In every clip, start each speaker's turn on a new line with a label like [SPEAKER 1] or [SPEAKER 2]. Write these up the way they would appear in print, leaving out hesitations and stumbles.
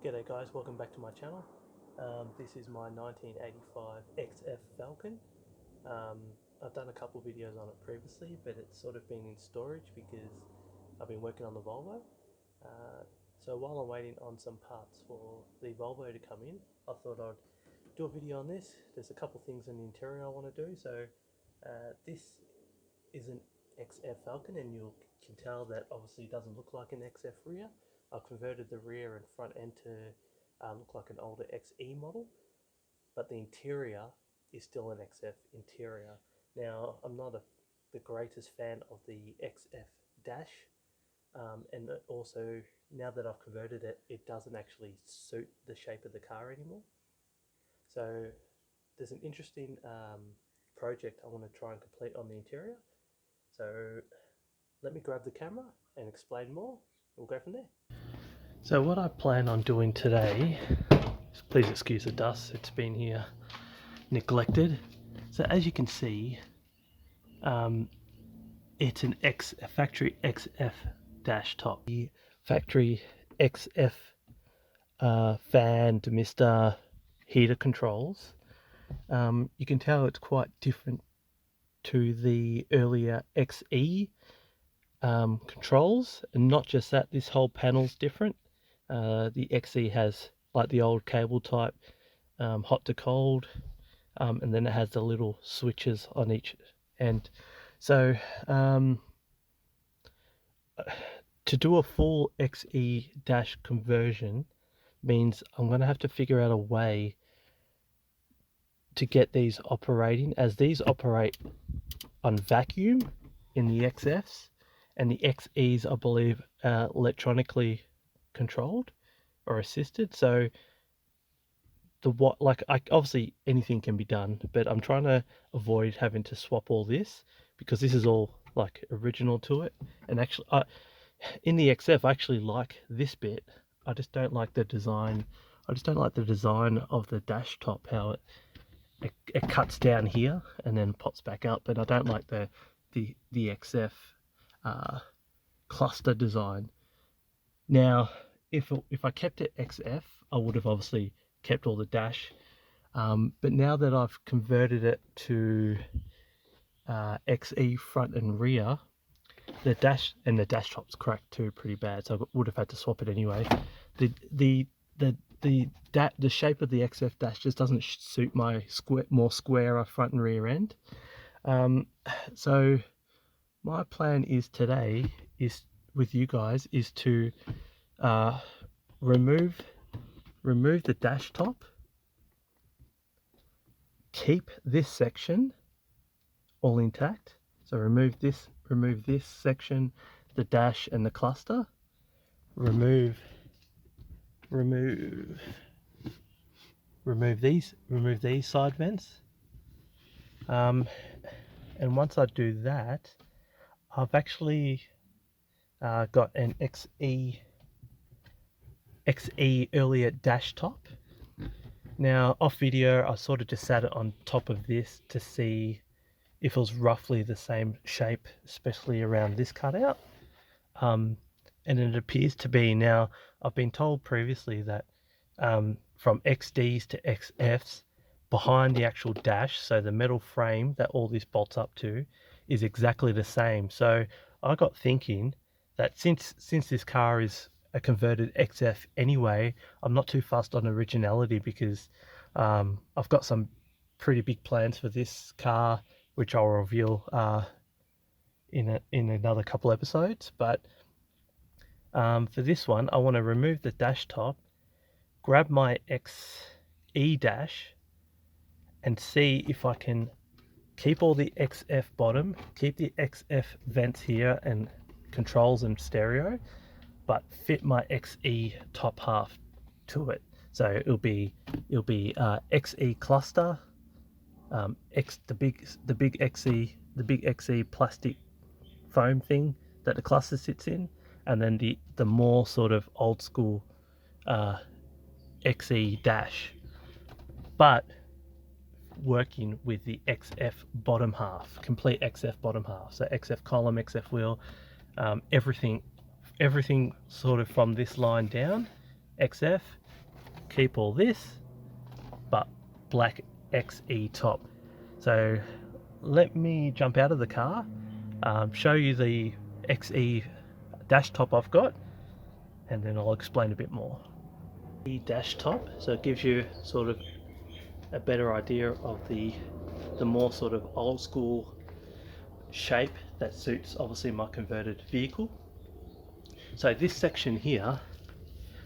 [SPEAKER 1] G'day guys, welcome back to my channel. This is my 1985 XF Falcon. I've done a couple videos on it previously, but it's sort of been in storage because I've been working on the Volvo. So while I'm waiting on some parts for the Volvo to come in, I thought I'd do a video on this. There's a couple things in the interior I want to do. So this is an XF Falcon, and you can tell that obviously it doesn't look like an XF rear. I've converted the rear and front end to look like an older XE model, but the interior is still an XF interior. Now, I'm not the greatest fan of the XF dash, and also now that I've converted it, it doesn't actually suit the shape of the car anymore. So there's an interesting project I want to try and complete on the interior. So let me grab the camera and explain more. We'll go from there. So what I plan on doing today, please excuse the dust, it's been here neglected. So as you can see, it's a factory XF dash top. The factory XF fan, demister, heater controls. You can tell it's quite different to the earlier XE controls, and not just that, this whole panel's different. The XE has like the old cable type, hot to cold, and then it has the little switches on each end. So to do a full XE dash conversion means I'm going to have to figure out a way to get these operating, as these operate on vacuum in the XFs, and the XEs, I believe, electronically controlled or assisted. So obviously anything can be done, but I'm trying to avoid having to swap all this, because this is all like original to it. And actually in the XF I actually like this bit. I just don't like the design. I just don't like the design of the dash top, how it cuts down here and then pops back up. And I don't like the XF cluster design. Now, if I kept it XF, I would have obviously kept all the dash. But now that I've converted it to XE front and rear, the dash top's cracked too pretty bad, so I would have had to swap it anyway. The shape of the XF dash just doesn't suit my more squarer front and rear end. So my plan is today with you guys is to remove the dash top, keep this section all intact. So remove this section, the dash and the cluster. Remove these side vents. And once I do that, I've actually got an XE earlier dash top. Now off video I sort of just sat it on top of this to see if it was roughly the same shape, especially around this cutout, and it appears to be. Now I've been told previously that from XDs to XFs, behind the actual dash, so the metal frame that all this bolts up to, is exactly the same. So I got thinking that since this car is a converted XF anyway, I'm not too fussed on originality, because I've got some pretty big plans for this car, which I'll reveal in another couple episodes. But for this one, I want to remove the dash top, grab my XE dash, and see if I can keep all the XF bottom, keep the XF vents here and controls and stereo, but fit my XE top half to it. So it'll be XE cluster, the big XE plastic foam thing that the cluster sits in, and then the more sort of old school XE dash, but working with the XF bottom half, complete XF bottom half. So XF column, XF wheel, everything sort of from this line down, XF, keep all this, but black XE top. So let me jump out of the car, show you the XE dash top I've got, and then I'll explain a bit more. The dash top, so it gives you sort of a better idea of the more sort of old school shape that suits obviously my converted vehicle. So this section here,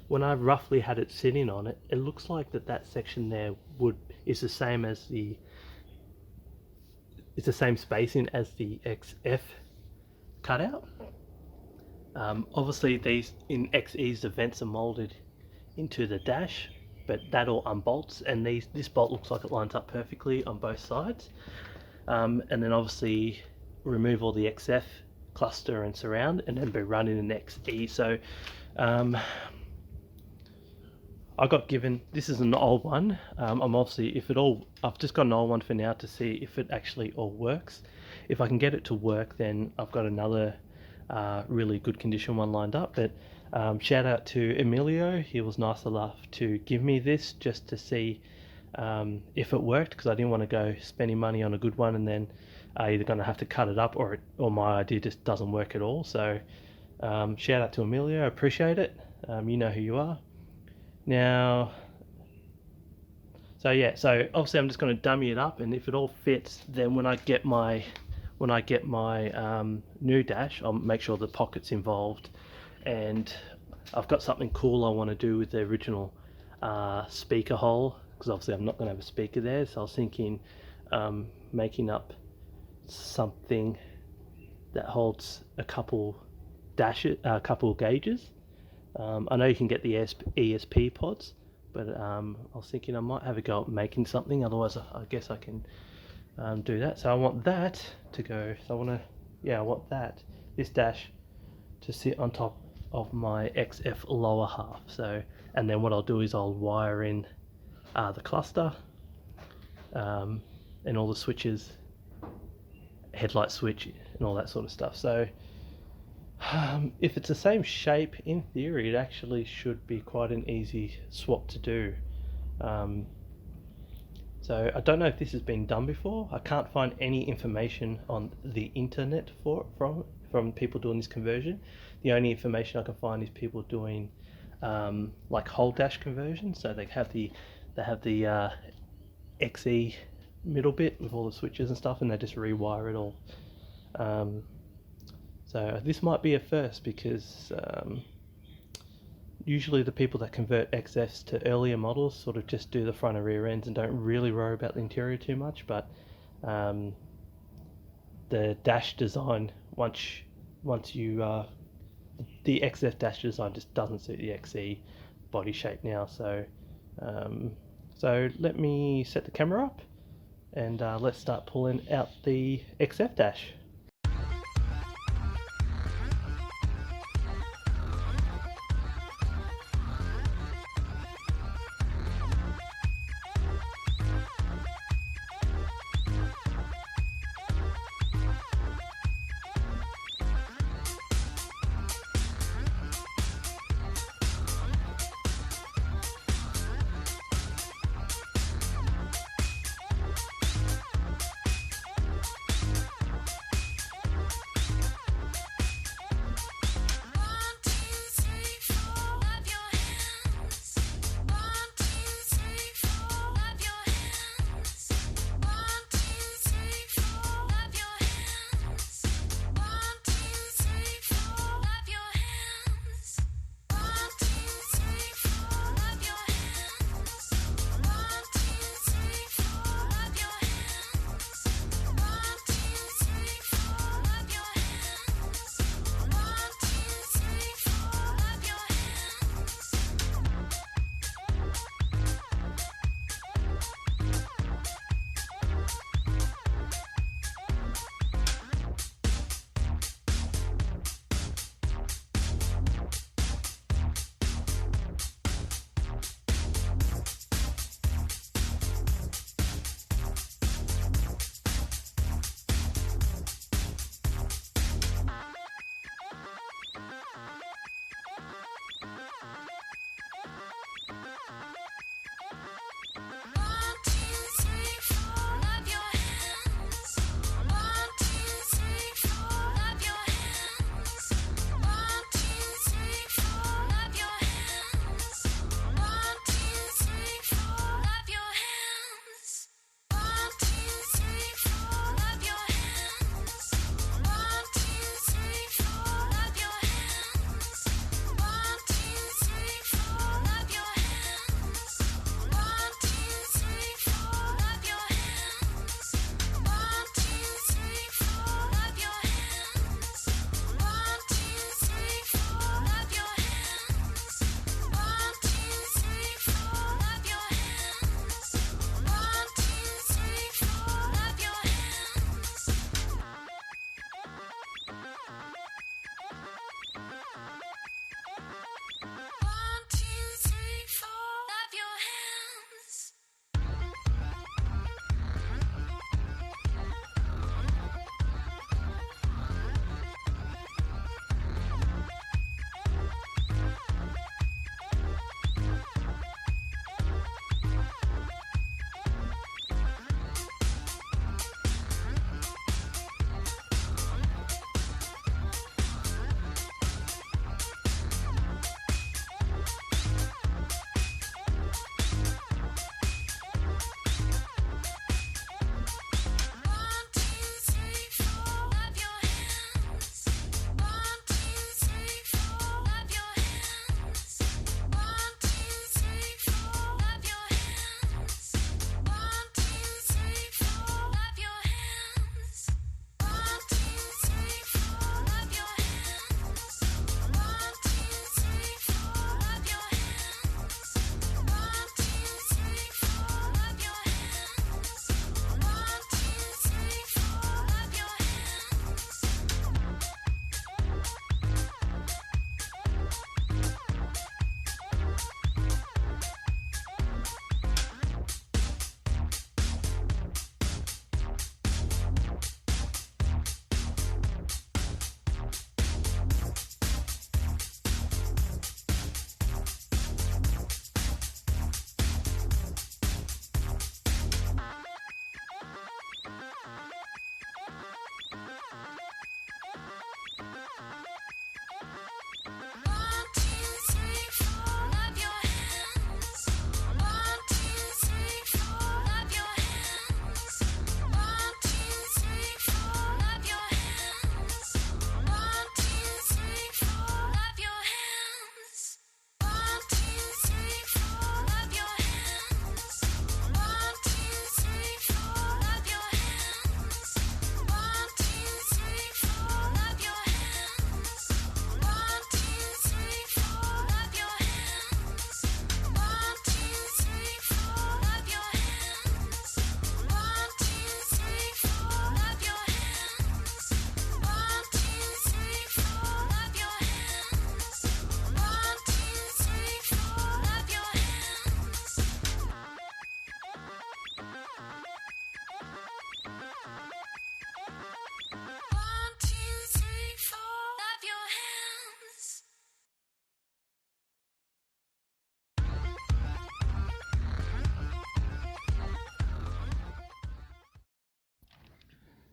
[SPEAKER 1] when I roughly had it sitting on it, it looks like that section there is the same as it's the same spacing as the XF cutout. Obviously these in XEs, the vents are molded into the dash, but that all unbolts, and this bolt looks like it lines up perfectly on both sides. And then obviously remove all the XF cluster and surround, and then be running an XE. So I got given, this is an old one. I'm obviously, I've just got an old one for now to see if it actually all works. If I can get it to work, then I've got another really good condition one lined up. But shout out to Emilio, he was nice enough to give me this just to see if it worked, because I didn't want to go spending money on a good one and then either going to have to cut it up, or my idea just doesn't work at all. So shout out to Emilio, I appreciate it. You know who you are. Now, so obviously I'm just going to dummy it up, and if it all fits, then when I get my new dash, I'll make sure the pocket's involved. And I've got something cool I want to do with the original speaker hole, because obviously I'm not going to have a speaker there. So I was thinking making up something that holds a couple gauges. I know you can get the ESP pods, but I was thinking I might have a go at making something. Otherwise, I guess I can do that. So I want that to go. So I want this dash to sit on top of my XF lower half. So, and then what I'll do is I'll wire in the cluster and all the switches, headlight switch, and all that sort of stuff. So if it's the same shape, in theory it actually should be quite an easy swap to do. So I don't know if this has been done before. I can't find any information on the internet from people doing this conversion. The only information I can find is people doing like whole dash conversion. So they have the XE middle bit with all the switches and stuff, and they just rewire it all. So this might be a first, because usually the people that convert XFs to earlier models sort of just do the front and rear ends and don't really worry about the interior too much. But the dash design, once you the XF dash design just doesn't suit the XE body shape now. So so let me set the camera up, and let's start pulling out the XF dash.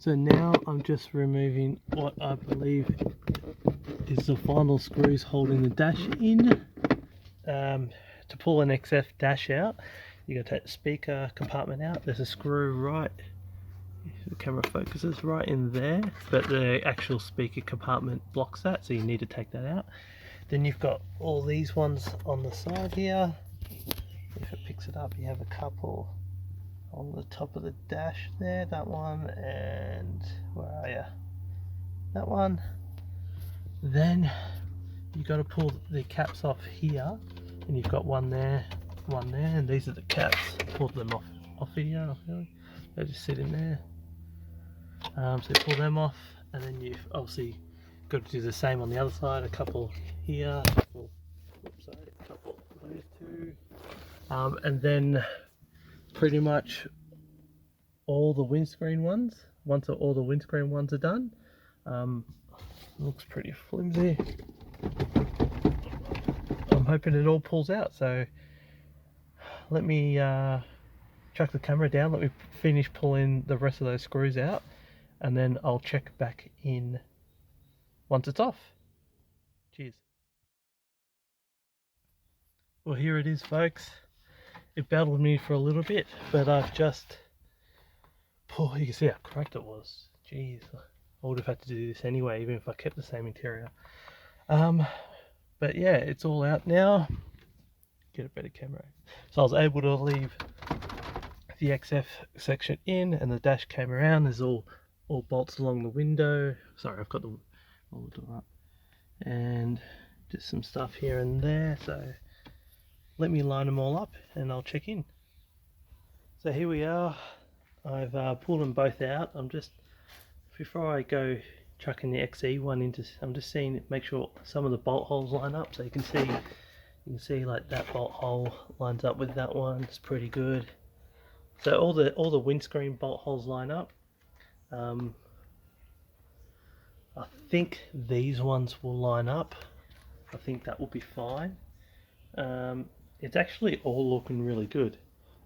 [SPEAKER 1] So now I'm just removing what I believe is the final screws holding the dash in. To pull an XF dash out, you got to take the speaker compartment out. There's a screw right, the camera focuses, right in there, but the actual speaker compartment blocks that, so you need to take that out. Then you've got all these ones on the side here. If it picks it up, you have a couple on the top of the dash there, that one, and where are you? That one. Then you got to pull the caps off here, and you've got one there, and these are the caps. Pull them off here. They just sit in there. So you pull them off, and then you've obviously got to do the same on the other side. A couple here, a couple of those two, and then pretty much all the windscreen ones. Once all the windscreen ones are done, looks pretty flimsy. I'm hoping it all pulls out. So let me chuck the camera down. Let me finish pulling the rest of those screws out, and then I'll check back in once it's off. Cheers. Well, here it is, folks. It battled me for a little bit, but I've just you can see how cracked it was. Jeez, I would have had to do this anyway, even if I kept the same interior. But yeah, it's all out now. Get a better camera. So I was able to leave the XF section in, and the dash came around. There's all bolts along the window. Sorry, I've got the door up, and just some stuff here and there. So let me line them all up, and I'll check in. So here we are. I've pulled them both out. I'm just, before I go chucking the XE one into, I'm just seeing, make sure some of the bolt holes line up. So you can see like that bolt hole lines up with that one. It's pretty good. So all the windscreen bolt holes line up. I think these ones will line up. I think that will be fine. It's actually all looking really good.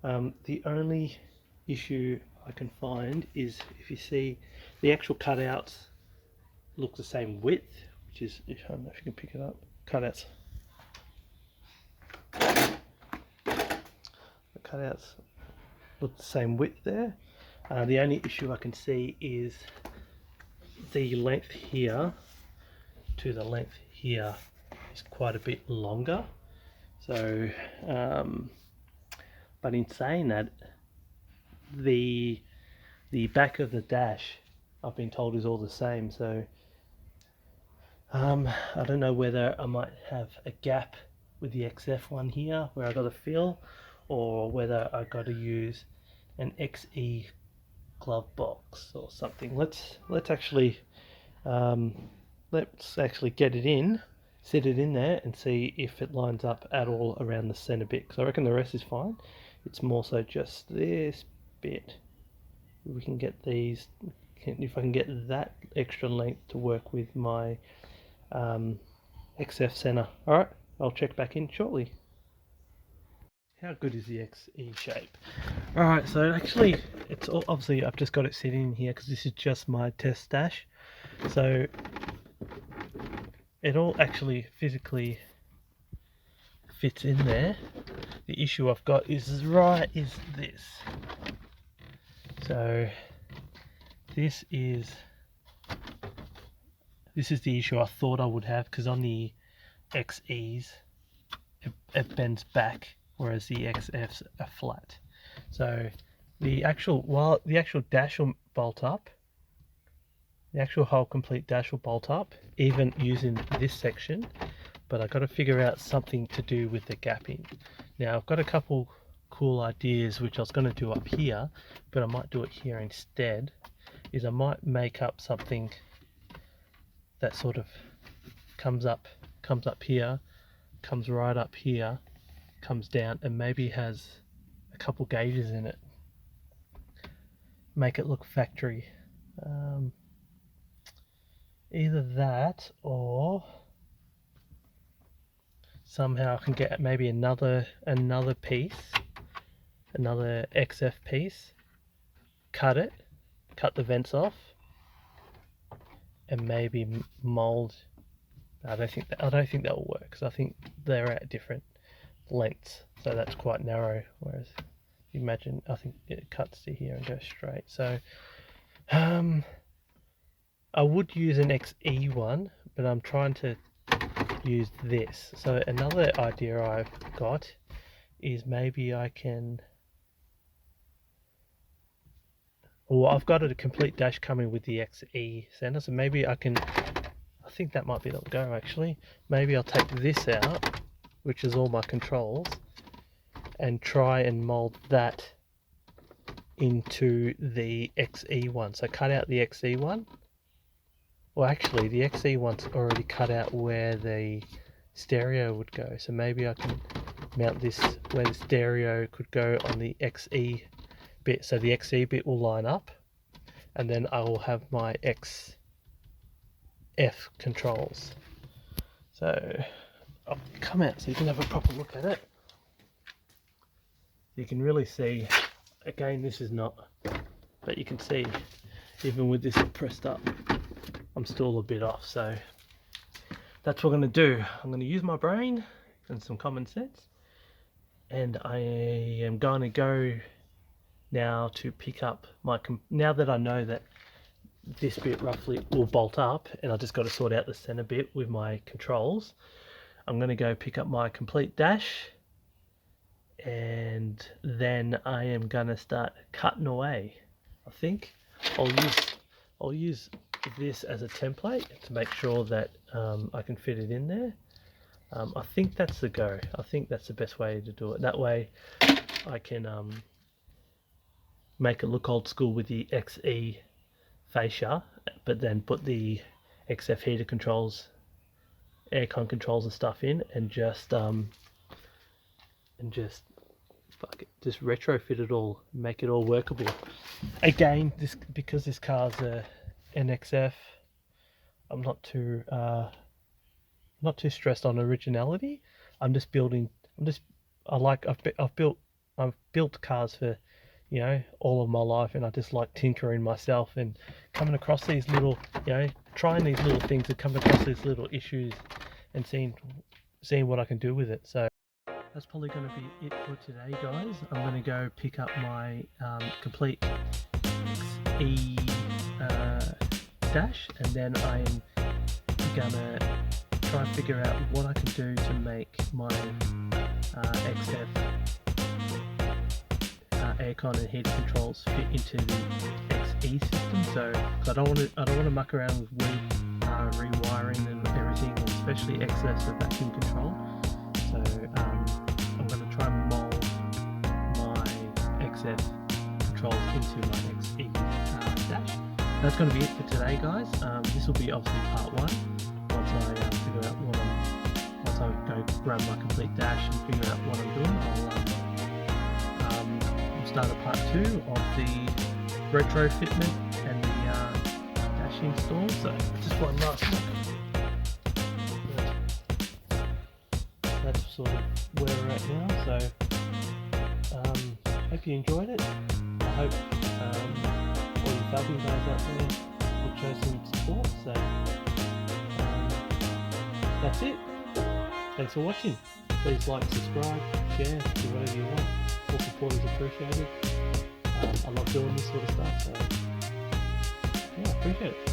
[SPEAKER 1] The only issue I can find is, if you see, the actual cutouts look the same width, which is, I don't know if you can pick it up, cutouts. The cutouts look the same width there. The only issue I can see is the length here to the length here is quite a bit longer. So, but in saying that, the back of the dash, I've been told, is all the same. So I don't know whether I might have a gap with the XF one here where I got to fill, or whether I got to use an XE glove box or something. Let's actually get it in, sit it in there, and see if it lines up at all around the center bit, because I reckon the rest is fine. It's more so just this bit. If we can get these, if I can get that extra length to work with my XF center. Alright, I'll check back in shortly. How good is the XE shape? Alright, so actually, it's all, obviously I've just got it sitting in here because this is just my test dash. So it all actually physically fits in there. The issue I've got is this. So this is the issue I thought I would have, because on the XEs it bends back, whereas the XFs are flat. So the actual dash will bolt up, the actual whole complete dash will bolt up, even using this section. But I've got to figure out something to do with the gapping. Now I've got a couple cool ideas which I was going to do up here, but I might do it here instead. Is I might make up something that sort of comes up here, comes right up here, comes down, and maybe has a couple gauges in it. Make it look factory. Either that, or somehow I can get maybe another piece, another XF piece, cut cut the vents off and maybe mould. I don't think that will work, because I think they're at different lengths, so that's quite narrow, whereas imagine, I think it cuts to here and goes straight. So I would use an XE one, but I'm trying to use this. So another idea I've got is maybe I can, well, I've got a complete dash coming with the XE center, so maybe I can, I think that might be the go actually. Maybe I'll take this out, which is all my controls, and try and mold that into the XE one. So cut out the XE one. Well, actually the XE one's already cut out where the stereo would go, so maybe I can mount this where the stereo could go on the XE bit, so the XE bit will line up, and then I will have my XF controls. So I'll come out so you can have a proper look at it. You can really see, again, this is not, but you can see even with this pressed up, I'm still a bit off. So that's what I'm going to do. I'm going to use my brain and some common sense, and I am going to go now to pick up my, now that I know that this bit roughly will bolt up, and I just got to sort out the center bit with my controls, I'm going to go pick up my complete dash, and then I am going to start cutting away. I think I'll use this as a template to make sure that I can fit it in there. I think that's the go. I think that's the best way to do it. That way I can make it look old school with the XE fascia, but then put the XF heater controls, aircon controls and stuff in, and just fuck it, just retrofit it all, make it all workable. Again, this, because this car's a NXF, I'm not too stressed on originality. I'm just building. I've built cars for, you know, all of my life, and I just like tinkering myself and coming across these little, you know, trying these little things and coming across these little issues and seeing what I can do with it. So that's probably going to be it for today, guys. I'm going to go pick up my complete XE dash, and then I'm gonna try and figure out what I can do to make my XF aircon and heater controls fit into the XE system. So I don't want to muck around with rewiring and everything, especially excess of vacuum control. So I'm going to try and mold my XF controls into my XE dash. That's going to be it for today, guys. This will be obviously part one. Once I figure out what once I go grab my complete dash and figure out what I'm doing, I'll start a part two of the retrofitment and the dash install. So just one last look. That's sort of where we're at now. So hope you enjoyed it. I hope all you Falcon guys out there will show some support. So that's it. Thanks for watching. Please like, subscribe, share, do whatever you want. All support is appreciated. I love doing this sort of stuff, so yeah, I appreciate it.